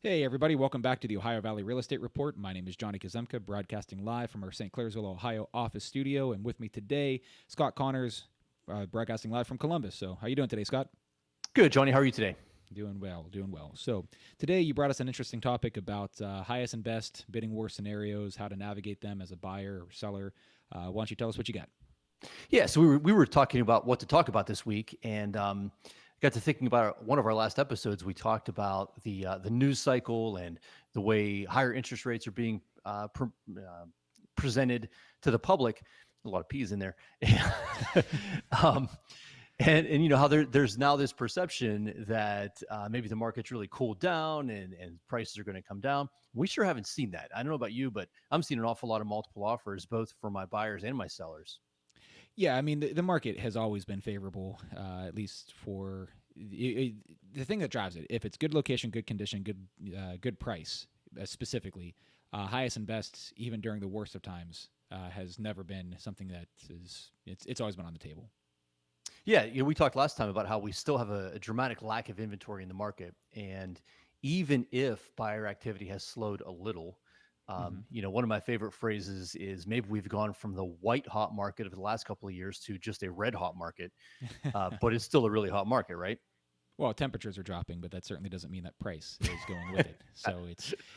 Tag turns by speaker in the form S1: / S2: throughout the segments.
S1: Hey, everybody, welcome back to the Ohio Valley Real Estate Report. My name is Johnny Kazemka, broadcasting live from our St. Clairsville, Ohio office studio. And with me today, Scott Connors, broadcasting live from Columbus. So, how you doing today, Scott?
S2: Good, Johnny. How are you today?
S1: Doing well, doing well. So, today you brought us an interesting topic about highest and best bidding war scenarios, how to navigate them as a buyer or seller. Why don't you tell us what you got?
S2: Yeah, so we were talking about what to talk about this week, and got to thinking about one of our last episodes. We talked about the news cycle and the way higher interest rates are being presented to the public. A lot of P's in there, um, and you know how there's now this perception that maybe the market's really cooled down and prices are going to come down. We sure haven't seen that. I don't know about you, but I'm seeing an awful lot of multiple offers, both for my buyers and my sellers.
S1: Yeah, I mean, the market has always been favorable, at least for the thing that drives it. If it's good location, good condition, good price, specifically, highest and best, even during the worst of times, has never been something that it's always been on the table.
S2: Yeah, we talked last time about how we still have a dramatic lack of inventory in the market, and even if buyer activity has slowed a little,
S1: Hmm.
S2: one of my favorite phrases is maybe we've gone from the white hot market of the last couple of years to just a red hot market, but it's still a really hot market, right?
S1: Well, temperatures are dropping, but that certainly doesn't mean that price is going with it. So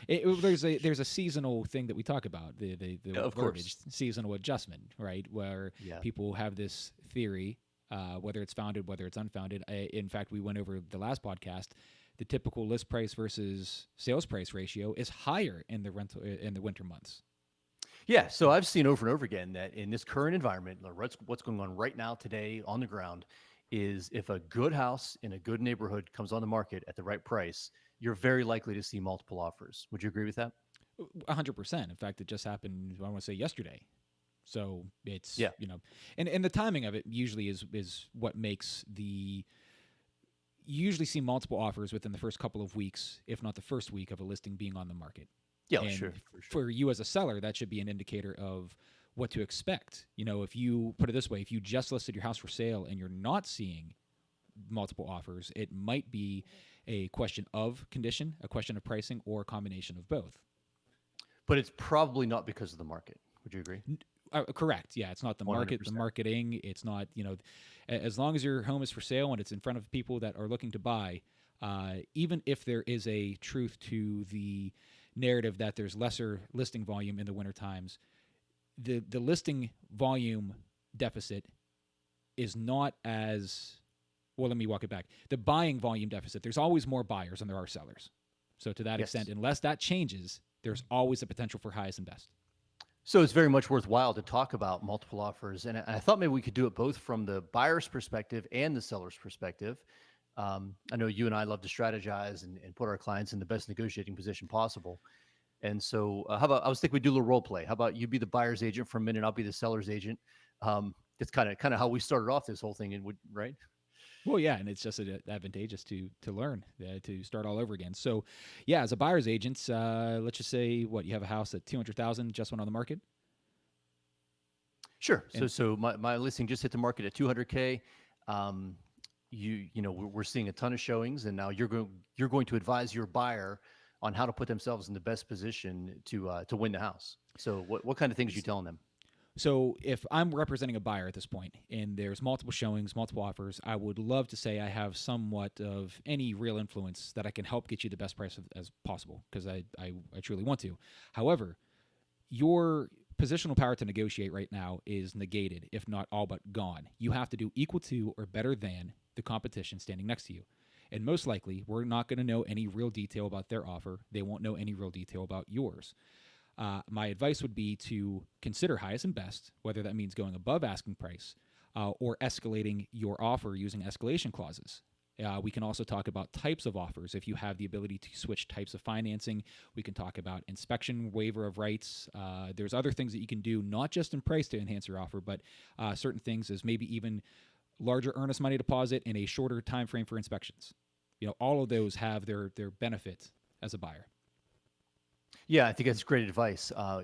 S1: there's a seasonal thing that we talk about, the
S2: Of
S1: verbiage
S2: course.
S1: seasonal adjustment, right? Where
S2: Yeah.
S1: people have this theory, whether it's founded, whether it's unfounded. In fact, we went over the last podcast. The typical list price versus sales price ratio is higher in the winter months.
S2: Yeah. So I've seen over and over again that in this current environment, what's going on right now today on the ground is if a good house in a good neighborhood comes on the market at the right price, you're very likely to see multiple offers. Would you agree with that?
S1: 100%. In fact, it just happened. I want to say yesterday. So it's
S2: Yeah.
S1: and the timing of it usually is what makes the you usually see multiple offers within the first couple of weeks, if not the first week of a listing being on the market.
S2: Yeah,
S1: And
S2: sure, for sure.
S1: for you as a seller, that should be an indicator of what to expect. If you put it this way, if you just listed your house for sale and you're not seeing multiple offers, it might be a question of condition, a question of pricing, or a combination of both.
S2: But it's probably not because of the market. Would you agree?
S1: Correct. Yeah, it's not the market, the
S2: 100%.
S1: marketing. It's not as long as your home is for sale and it's in front of people that are looking to buy. Even if there is a truth to the narrative that there's lesser listing volume in the winter times, the listing volume deficit is not as well. Let me walk it back. The buying volume deficit. There's always more buyers than there are sellers. So to that extent,
S2: Yes.
S1: unless that changes, there's always a potential for highest and best.
S2: So it's very much worthwhile to talk about multiple offers. And I thought maybe we could do it both from the buyer's perspective and the seller's perspective. I know you and I love to strategize and put our clients in the best negotiating position possible. And so, how about I was thinking we do a little role play. How about you be the buyer's agent for a minute? I'll be the seller's agent. That's kind of how we started off this whole thing, and would right?
S1: Well, yeah, and it's just advantageous to learn to start all over again. So, yeah, as a buyer's agent, let's just say what you have a house at 200,000 just went on the market,
S2: Sure. So
S1: and
S2: so my listing just hit the market at 200K. Um, we're seeing a ton of showings, and now you're going to advise your buyer on how to put themselves in the best position to win the house. So what kind of things are you telling them?
S1: so if I'm representing a buyer at this point and there's multiple showings, multiple offers, I would love to say I have somewhat of any real influence that I can help get you the best price as possible because I truly want to. However, your positional power to negotiate right now is negated, if not all but gone. You have to do equal to or better than the competition standing next to you. And most likely, we're not going to know any real detail about their offer. They won't know any real detail about yours. My advice would be to consider highest and best, whether that means going above asking price or escalating your offer using escalation clauses. We can also talk about types of offers. If you have the ability to switch types of financing, we can talk about inspection, waiver of rights. There's other things that you can do, not just in price to enhance your offer, but certain things as maybe even larger earnest money deposit and a shorter time frame for inspections. All of those have their benefit as a buyer.
S2: Yeah, I think that's great advice. I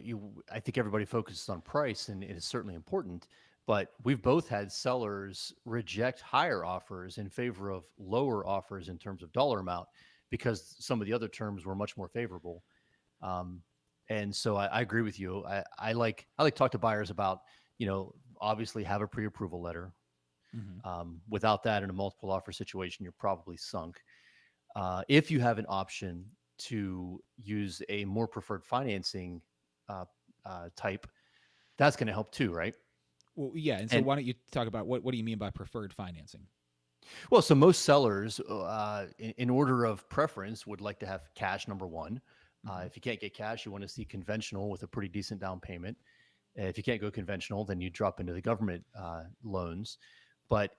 S2: think everybody focuses on price, and it is certainly important. But we've both had sellers reject higher offers in favor of lower offers in terms of dollar amount because some of the other terms were much more favorable. Um, and so I agree with you. I like to talk to buyers about, obviously have a pre-approval letter.
S1: Hmm.
S2: Without that, in a multiple offer situation, you're probably sunk. If you have an option to use a more preferred financing uh, type, that's going to help too, right?
S1: Well, yeah. And so
S2: And
S1: why don't you talk about what do you mean by preferred financing?
S2: well, so most sellers, in order of preference, would like to have cash number one.
S1: Hmm.
S2: If you can't get cash, you want to see conventional with a pretty decent down payment. If you can't go conventional, then you drop into the government loans. But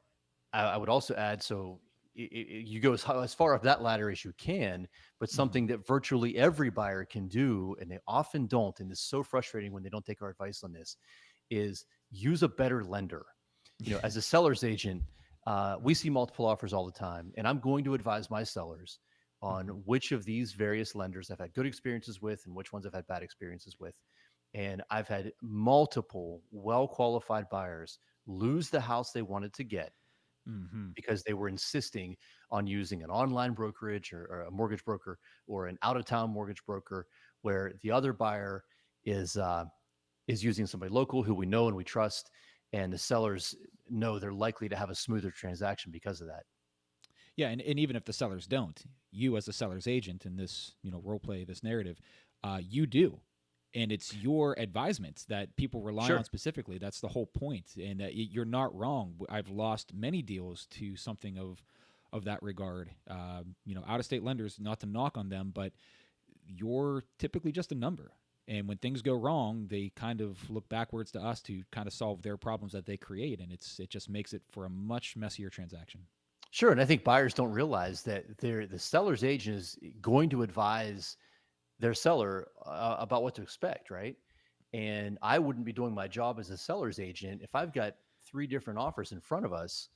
S2: I would also add, so you go as far up that ladder as you can, but
S1: Hmm.
S2: something that virtually every buyer can do, and they often don't, and it's so frustrating when they don't take our advice on this, is use a better lender. As a seller's agent, we see multiple offers all the time, and I'm going to advise my sellers on
S1: Hmm.
S2: which of these various lenders I've had good experiences with and which ones I've had bad experiences with. And I've had multiple well qualified buyers lose the house they wanted to get
S1: Hmm.
S2: because they were insisting on using an online brokerage or a mortgage broker or an out of town mortgage broker, where the other buyer is uh, is using somebody local who we know and we trust, and the sellers know they're likely to have a smoother transaction because of that.
S1: Yeah, and even if the sellers don't, you as a seller's agent in this role play, this narrative, you do, and it's your advisement that people rely on
S2: Sure.
S1: specifically. That's the whole point, and you're not wrong. I've lost many deals to something of that regard. Out of state lenders, not to knock on them, but you're typically just a number. And when things go wrong, they kind of look backwards to us to kind of solve their problems that they create, and it just makes it for a much messier transaction.
S2: Sure. And I think buyers don't realize that the seller's agent is going to advise their seller about what to expect, right? And I wouldn't be doing my job as a seller's agent if I've got three different offers in front of us,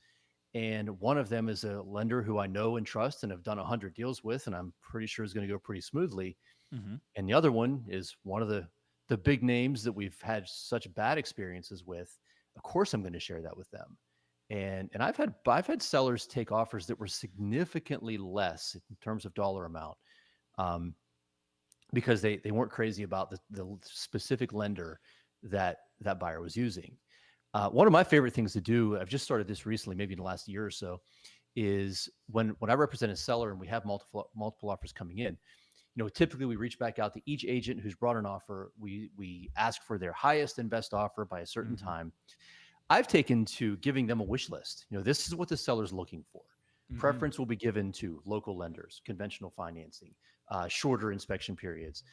S2: and one of them is a lender who I know and trust and have done 100 deals with, and I'm pretty sure is going to go pretty smoothly.
S1: Hmm.
S2: And the other one is one of the big names that we've had such bad experiences with. Of course, I'm going to share that with them. And I've had sellers take offers that were significantly less in terms of dollar amount, um, because they weren't crazy about the specific lender that buyer was using. One of my favorite things to do, I've just started this recently, maybe in the last year or so, is when I represent a seller and we have multiple offers coming in. Typically we reach back out to each agent who's brought an offer. We ask for their highest and best offer by a certain
S1: Hmm.
S2: time. I've taken to giving them a wish list. This is what the seller's looking for.
S1: Hmm.
S2: Preference will be given to local lenders, conventional financing, shorter inspection periods.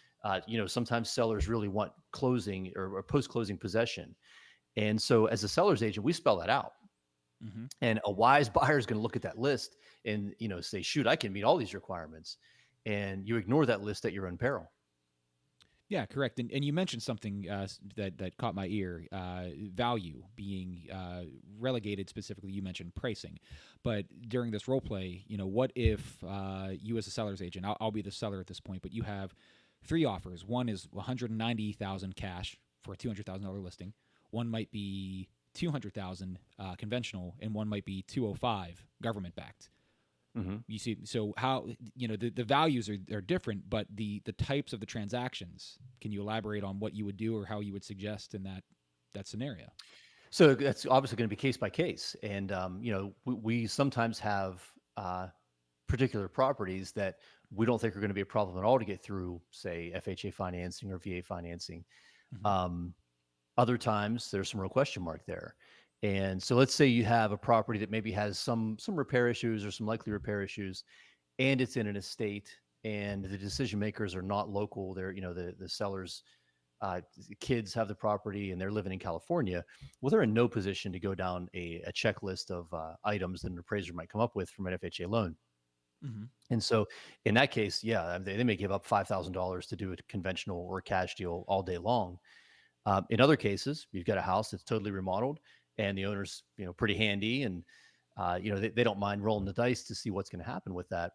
S2: Sometimes sellers really want closing or post-closing possession. And so as a seller's agent, we spell that out.
S1: Hmm.
S2: And a wise buyer is going to look at that list and, say, shoot, I can meet all these requirements. And you ignore that list at your own peril.
S1: Yeah, correct. And you mentioned something that caught my ear: value being relegated. Specifically, you mentioned pricing, but during this role play, what if you as a seller's agent? I'll be the seller at this point, but you have three offers. One is 190,000 cash for a $200,000 listing. One might be 200,000 conventional, and one might be 205 government backed.
S2: Hmm.
S1: You see, so how the values are different, but the types of the transactions. Can you elaborate on what you would do or how you would suggest in that scenario?
S2: So that's obviously going to be case by case. And, we sometimes have particular properties that we don't think are going to be a problem at all to get through, say, FHA financing or VA financing.
S1: Hmm.
S2: Um, Other times there's some real question mark there. And so let's say you have a property that maybe has some repair issues or some likely repair issues, and it's in an estate, and the decision makers are not local. They're, the sellers kids have the property and they're living in California. Well, they're in no position to go down a checklist of items that an appraiser might come up with from an FHA loan.
S1: Hmm.
S2: And so in that case, yeah, they may give up $5,000 to do a conventional or cash deal all day long. In other cases, you've got a house that's totally remodeled and the owner's, pretty handy, and they don't mind rolling the dice to see what's going to happen with that.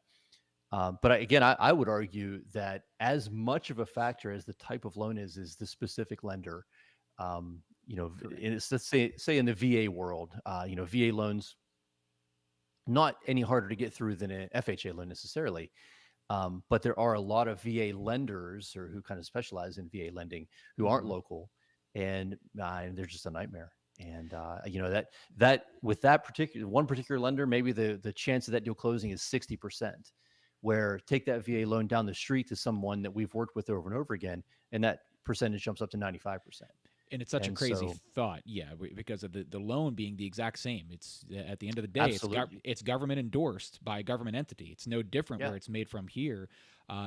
S2: But again, I would argue that as much of a factor as the type of loan is the specific lender.
S1: Correct.
S2: Let's say in the VA world, VA loans not any harder to get through than an FHA loan necessarily. But there are a lot of VA lenders or who kind of specialize in VA lending who aren't
S1: Mm-hmm.
S2: local, and they're just a nightmare. And that with that particular lender, maybe the chance of that deal closing is 60%. Where take that VA loan down the street to someone that we've worked with over and over again, and that percentage jumps up to 95%.
S1: And it's such a
S2: And
S1: crazy
S2: so,
S1: thought, yeah, because of the loan being the exact same. It's at the end of the day,
S2: absolutely,
S1: it's government endorsed by a government entity. It's no different
S2: yeah,
S1: where it's made from here.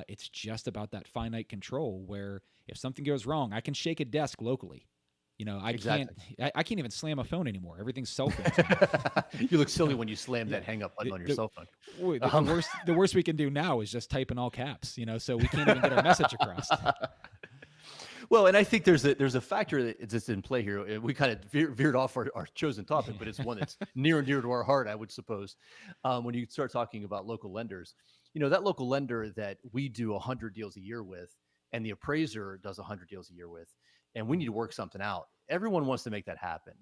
S1: It's just about that finite control where if something goes wrong, I can shake a desk locally.
S2: exactly.
S1: I can't even slam a phone anymore. Everything's cell phones now.
S2: You look silly
S1: You know,
S2: when you slam
S1: yeah.
S2: that hang up button
S1: The,
S2: on your
S1: the,
S2: cell phone.
S1: the
S2: Um,
S1: worst we can do now is just type in all caps. So we can't even get our message across.
S2: Well, and I think there's a factor that's in play here. We kind of veered off our chosen topic, but it's one that's near and dear to our heart, I would suppose. When you start talking about local lenders, that local lender that we do 100 deals a year with, and the appraiser does 100 deals a year with, and we need to work something out. Everyone wants to make that happen.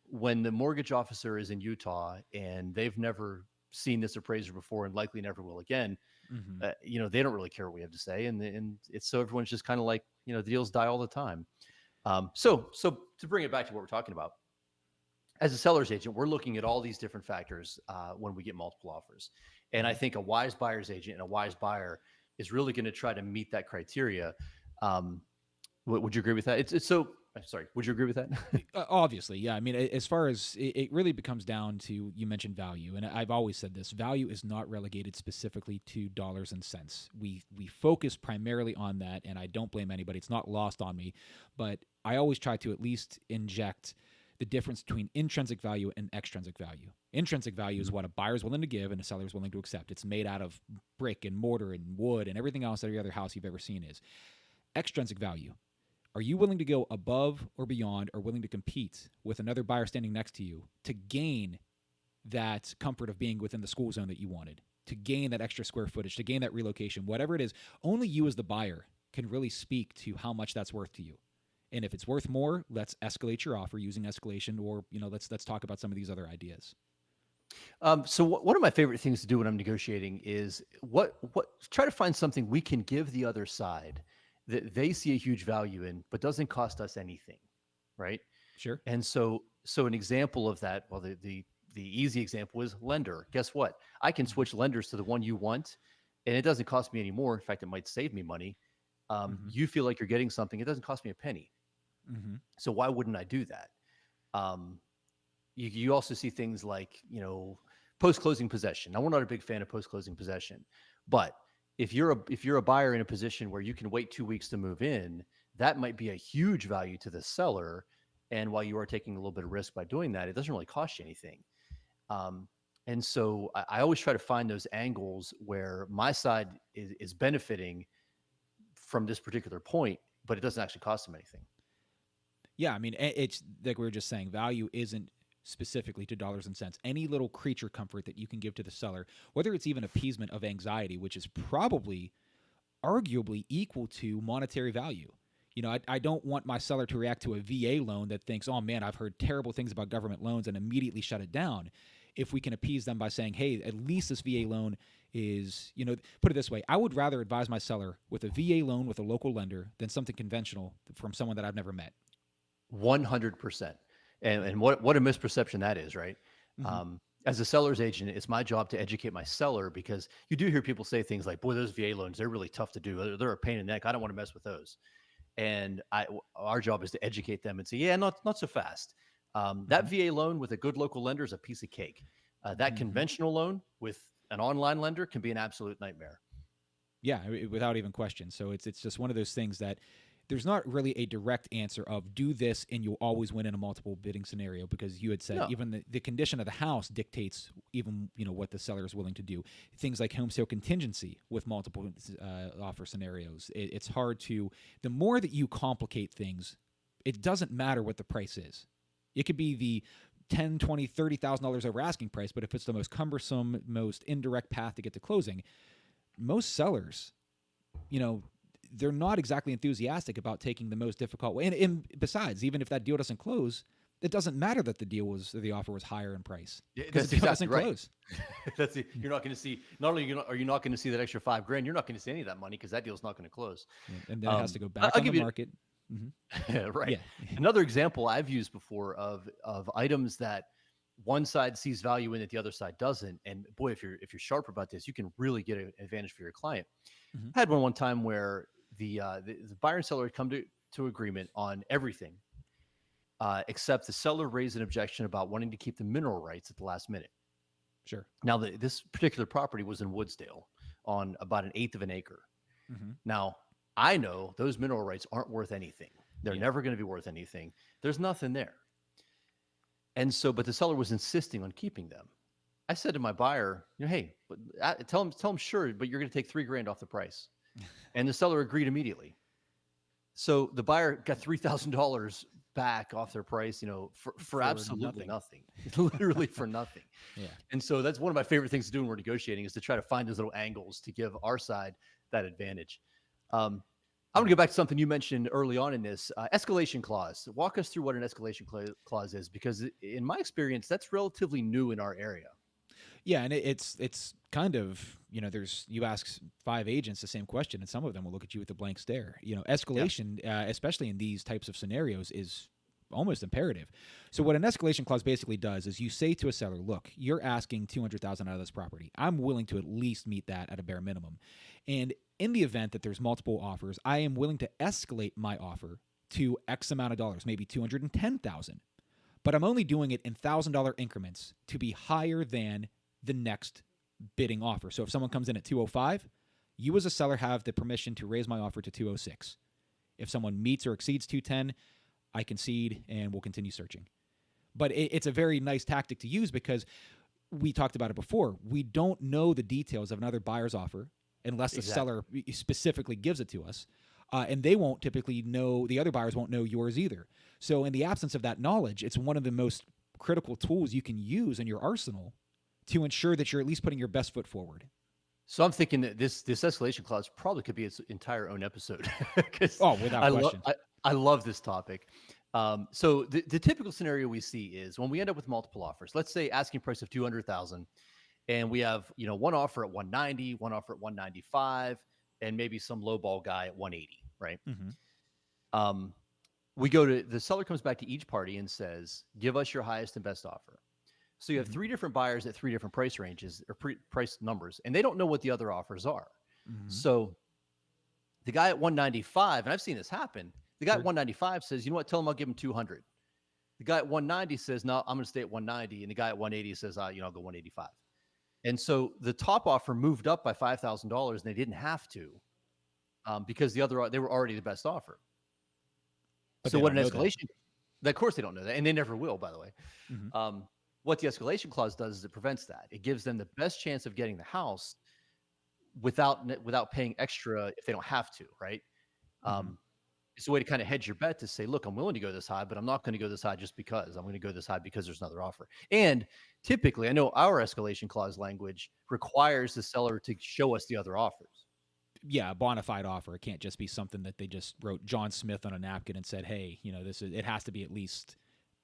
S2: When the mortgage officer is in Utah and they've never seen this appraiser before and likely never will again,
S1: Mm-hmm.
S2: they don't really care what we have to say, and it's so everyone's just kind of like, the deals die all the time. So to bring it back to what we're talking about, as a seller's agent, we're looking at all these different factors when we get multiple offers, and I
S1: Mm-hmm.
S2: think a wise buyer's agent and a wise buyer is really going to try to meet that criteria. Um, would you agree with that? It's so. I'm sorry. Would you agree with that?
S1: Obviously, yeah. I mean, as far as it really becomes down to, you mentioned value, and I've always said this: value is not relegated specifically to dollars and cents. We focus primarily on that, and I don't blame anybody. It's not lost on me, but I always try to at least inject the difference between intrinsic value and extrinsic value. Intrinsic value is
S2: Mhm.
S1: what a buyer is willing to give and a seller is willing to accept. It's made out of brick and mortar and wood and everything else that every other house you've ever seen is. Extrinsic value, are you willing to go above or beyond or willing to compete with another buyer standing next to you to gain that comfort of being within the school zone that you wanted, to gain that extra square footage, to gain that relocation, whatever it is? Only you as the buyer can really speak to how much that's worth to you. And if it's worth more, let's escalate your offer using escalation, or let's talk about some of these other ideas.
S2: So one of my favorite things to do when I'm negotiating is what try to find something we can give the other side that they see a huge value in, but doesn't cost us anything, right?
S1: Sure.
S2: And so an example of that, well, the easy example is lender. Guess what? I can
S1: Mm-hmm.
S2: switch lenders to the one you want, and it doesn't cost me any more. In fact, it might save me money.
S1: Mm-hmm.
S2: You feel like you're getting something; it doesn't cost me a penny.
S1: Mm-hmm.
S2: So why wouldn't I do that? Um, you also see things like post closing possession. Now we're not a big fan of post closing possession, but if you're a buyer in a position where you can wait 2 weeks to move in, that might be a huge value to the seller. And while you are taking a little bit of risk by doing that, it doesn't really cost you anything. Um, and so I always try to find those angles where my side is benefiting from this particular point, but it doesn't actually cost them anything.
S1: Yeah, I mean, it's like we were just saying, value isn't specifically to dollars and cents. Any little creature comfort that you can give to the seller, whether it's even appeasement of anxiety, which is probably arguably equal to monetary value. I don't want my seller to react to a VA loan that thinks, oh man, I've heard terrible things about government loans, and immediately shut it down. If we can appease them by saying, hey, at least this VA loan is, put it this way, I would rather advise my seller with a VA loan with a local lender than something conventional from someone that I've never met.
S2: 100%. And what a misperception that is, right?
S1: Mm-hmm.
S2: As a seller's agent, it's my job to educate my seller because you do hear people say things like, "Boy, those VA loans, they're really tough to do. They're a pain in the neck. I don't want to mess with those." And our job is to educate them and say, "Yeah, not so fast.
S1: Mm-hmm.
S2: That VA loan with a good local lender is a piece of cake. That
S1: Mm-hmm.
S2: conventional loan with an online lender can be an absolute nightmare."
S1: Yeah, without even question. So it's just one of those things that there's not really a direct answer of do this and you'll always win in a multiple bidding scenario, because you had said
S2: No,
S1: even the condition of the house dictates even what the seller is willing to do. Things like home sale contingency with multiple offer scenarios. It's hard to, the more that you complicate things, it doesn't matter what the price is. It could be the 10, 20, $30,000 over asking price, but if it's the most cumbersome, most indirect path to get to closing, most sellers, you know, they're not exactly enthusiastic about taking the most difficult way. And besides, even if that deal doesn't close, it doesn't matter that the offer was higher in price because
S2: That's
S1: the deal
S2: exactly
S1: doesn't
S2: right.
S1: close.
S2: You're not going to see. Not only are you not going to see that extra $5,000, you're not going to see any of that money because that deal's not going to close.
S1: And then it has to go
S2: I-
S1: back
S2: I'll
S1: on the
S2: give you
S1: market. Hmm.
S2: right.
S1: Yeah.
S2: Another example I've used before of items that one side sees value in that the other side doesn't. And boy, if you're sharp about this, you can really get an advantage for your client.
S1: Hmm.
S2: I had one time where the buyer and seller had come to agreement on everything, except the seller raised an objection about wanting to keep the mineral rights at the last minute.
S1: Sure.
S2: Now, this particular property was in Woodsdale on about an eighth of an acre.
S1: Hmm.
S2: Now, I know those mineral rights aren't worth anything. They're
S1: Yeah.
S2: never going to be worth anything. There's nothing there. And so, but the seller was insisting on keeping them. I said to my buyer, hey, but tell him sure, but you're going to take $3,000 off the price. And the seller agreed immediately. So the buyer got $3,000 back off their price, for absolutely nothing, literally for nothing.
S1: Yeah.
S2: And so that's one of my favorite things to do when we're negotiating is to try to find those little angles to give our side that advantage. I'm going to go back to something you mentioned early on in this escalation clause. Walk us through what an escalation clause is, because in my experience, that's relatively new in our area.
S1: Yeah, and it's kind of, you ask 5 agents the same question, and some of them will look at you with a blank stare.
S2: Yeah.
S1: Escalation, especially in these types of scenarios, is almost imperative. So what an escalation clause basically does is you say to a seller, look, you're asking $200,000 out of this property. I'm willing to at least meet that at a bare minimum. And in the event that there's multiple offers, I am willing to escalate my offer to X amount of dollars, maybe 210,000. But I'm only doing it in $1,000 increments to be higher than the next bidding offer. So if someone comes in at 205, you as a seller have the permission to raise my offer to 206. If someone meets or exceeds 210, I concede and we'll continue searching. But it's a very nice tactic to use because we talked about it before. We don't know the details of another buyer's offer unless the seller specifically gives it to us. And they won't typically know, the other buyers won't know yours either. So in the absence of that knowledge, it's one of the most critical tools you can use in your arsenal to ensure that you're at least putting your best foot forward.
S2: So I'm thinking that this escalation clause probably could be its entire own episode because
S1: Oh, without question.
S2: I love this topic. So the typical scenario we see is when we end up with multiple offers. Let's say asking price of 200,000, and we have one offer at 190, one offer at 195, and maybe some lowball guy at 180. Right.
S1: Mm-hmm.
S2: We go to the seller comes back to each party and says, "Give us your highest and best offer." So you have 3 different buyers at 3 different price ranges or price numbers, and they don't know what the other offers are.
S1: Mm-hmm.
S2: So the guy at 195, and I've seen this happen. The guy
S1: Sure.
S2: at 195 says, "You know what? Tell him I'll give him 200." The guy at 190 says, "No, I'm going to stay at 190," and the guy at 180 says, "I'll go 185." And so the top offer moved up by $5,000, and they didn't have to because they were already the best offer.
S1: But
S2: So
S1: they
S2: what an
S1: don't know that.
S2: escalation? Of course, they don't know that, and they never will, by the way.
S1: Mm-hmm.
S2: What the escalation clause does is it prevents that. It gives them the best chance of getting the house without paying extra if they don't have to, right?
S1: Mm-hmm.
S2: It's a way to kind of hedge your bet to say, look, I'm willing to go this high, but I'm not going to go this high just because. I'm going to go this high because there's another offer. And typically, I know our escalation clause language requires the seller to show us the other offers.
S1: Yeah, a bona fide offer. It can't just be something that they just wrote John Smith on a napkin and said, "Hey, it has to be at least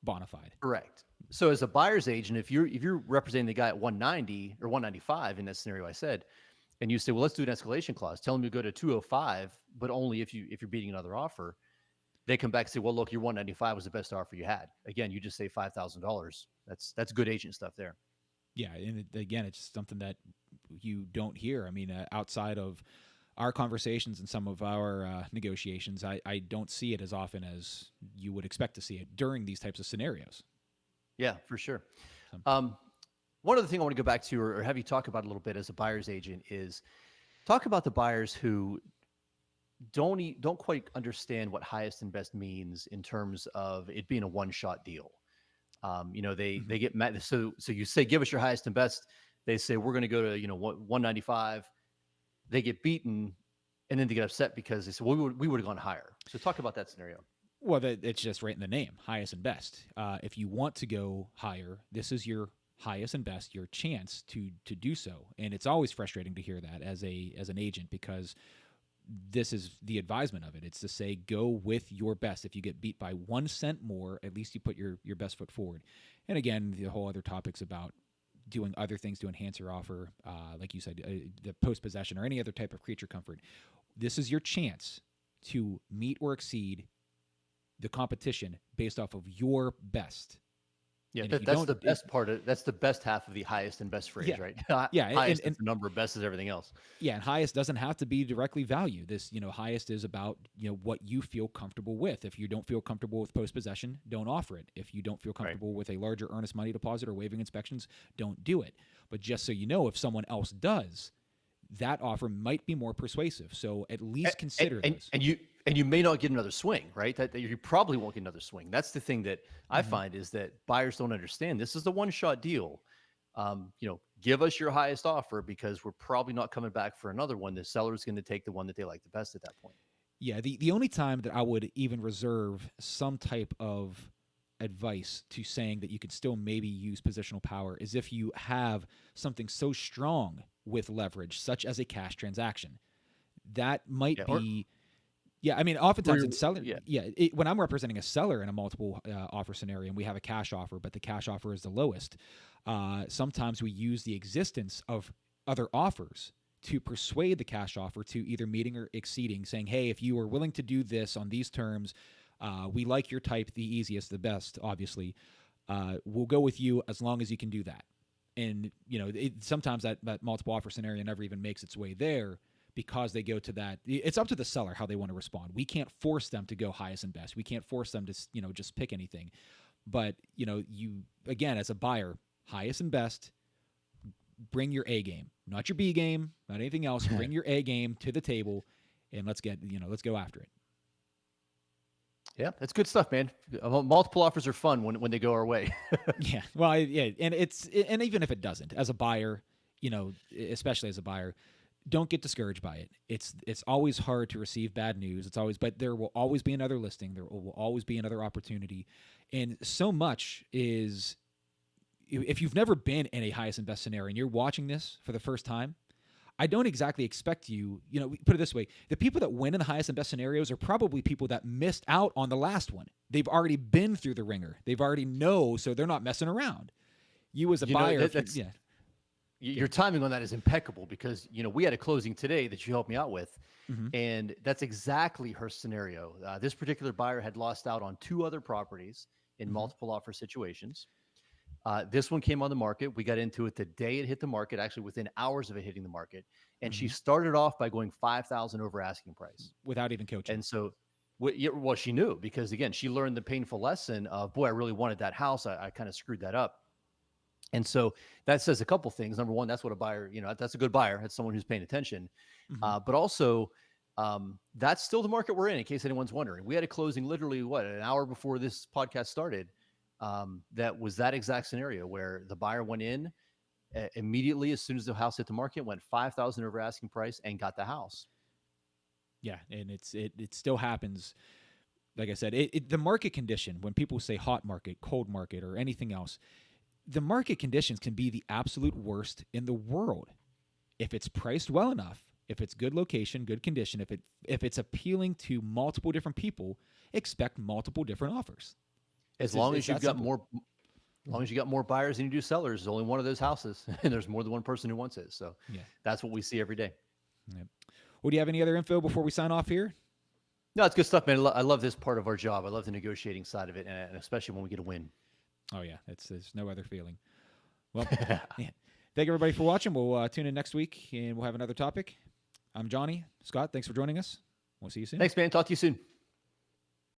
S1: bona fide."
S2: Correct. So as a buyer's agent, if you're representing the guy at 190 or 195 in that scenario I said, and you say, well, let's do an escalation clause. Tell them to go to 205, but only if you're beating another offer. They come back and say, well, look, your 195 was the best offer you had. Again, you just say $5,000. That's good agent stuff there.
S1: Yeah, and again, it's something that you don't hear. I mean, outside of our conversations and some of our negotiations, I don't see it as often as you would expect to see it during these types of scenarios.
S2: Yeah, for sure.
S1: So,
S2: One other thing I want to go back to or have you talk about a little bit as a buyer's agent is talk about the buyers who don't quite understand what highest and best means in terms of it being a one-shot deal. They get mad. So you say, give us your highest and best. They say, we're going to go to, 195. They get beaten and then they get upset because they say, well, we would have gone higher. So talk about that scenario.
S1: well, it's just right in the name, highest and best. If you want to go higher, this is your highest and best, your chance to do so. And it's always frustrating to hear that as an agent because this is the advisement of it. It's to say, go with your best. If you get beat by 1 cent more, at least you put your best foot forward. And again, the whole other topics about doing other things to enhance your offer, like you said, the post-possession or any other type of creature comfort. This is your chance to meet or exceed the competition based off of your best.
S2: Yeah,
S1: And if you
S2: that's
S1: don't,
S2: the best part of that's the best half of the highest and best phrase,
S1: yeah,
S2: right?
S1: yeah,
S2: Highest is the number, best is everything else.
S1: yeah, and highest doesn't have to be directly value. This, highest is about, what you feel comfortable with. If you don't feel comfortable with post possession, don't offer it. If you don't feel
S2: Right.
S1: comfortable with a larger earnest money deposit or waiving inspections, don't do it. But just so you know, if someone else does, that offer might be more persuasive. So at least consider
S2: and,
S1: those.
S2: and you may not get another swing, right? That you probably won't get another swing. That's the thing that I find is that buyers don't understand. This is the one-shot deal. Give us your highest offer because we're probably not coming back for another one. The seller's going to take the one that they like the best at that point.
S1: Yeah, the only time that I would even reserve some type of advice to saying that you could still maybe use positional power is if you have something so strong with leverage, such as a cash transaction. That might
S2: Yeah,
S1: be, yeah. I mean, oftentimes in seller,
S2: yeah,
S1: yeah. When I'm representing a seller in a multiple offer scenario, and we have a cash offer, but the cash offer is the lowest, sometimes we use the existence of other offers to persuade the cash offer to either meeting or exceeding, saying, hey, if you are willing to do this on these terms, we like your type, the easiest, the best, obviously. We'll go with you as long as you can do that. And, sometimes that multiple offer scenario never even makes its way there because they go to that. It's up to the seller how they want to respond. We can't force them to go highest and best. We can't force them to, just pick anything. But, you, again, as a buyer, highest and best, bring your A game, not your B game, not anything else. Bring your A game to the table, and let's go after it.
S2: Yeah, that's good stuff, man. Multiple offers are fun when they go our way.
S1: Yeah, well, yeah, and even if it doesn't, as a buyer, especially as a buyer, don't get discouraged by it. It's always hard to receive bad news. But there will always be another listing. There will always be another opportunity, and so much is. If you've never been in a highest and best scenario and you're watching this for the first time, I don't exactly expect you, put it this way. The people that win in the highest and best scenarios are probably people that missed out on the last one. They've already been through the ringer. They've already know, so they're not messing around. You as a buyer, yeah.
S2: Your timing on that is impeccable because, we had a closing today that you helped me out with, and that's exactly her scenario. This particular buyer had lost out on 2 other properties in multiple offer situations. This one came on the market. We got into it the day it hit the market, actually within hours of it hitting the market. And she started off by going 5,000 over asking price
S1: Without even coaching.
S2: And so, well, she knew because again, she learned the painful lesson of, boy, I really wanted that house. I kind of screwed that up. And so that says a couple things. Number one, that's what a buyer, that's a good buyer. That's someone who's paying attention. But also, that's still the market we're in case anyone's wondering. We had a closing literally, an hour before this podcast started. That was that exact scenario where the buyer went in immediately as soon as the house hit the market, went 5,000 over asking price and got the house.
S1: Yeah, and it still happens. Like I said, the market condition, when people say hot market, cold market, or anything else, the market conditions can be the absolute worst in the world. If it's priced well enough, if it's good location, good condition, if it's appealing to multiple different people, expect multiple different offers.
S2: As long as you've got more buyers than you do sellers, there's only one of those houses, and there's more than one person who wants it. So that's what we see every day.
S1: Yep. Well, do you have any other info before we sign off here?
S2: No, it's good stuff, man. I love this part of our job. I love the negotiating side of it, and especially when we get a win.
S1: Oh yeah, there's no other feeling. Well, yeah. Thank everybody for watching. We'll tune in next week, and we'll have another topic. I'm Johnny. Scott, thanks for joining us. We'll see you soon.
S2: Thanks, man. Talk to you soon.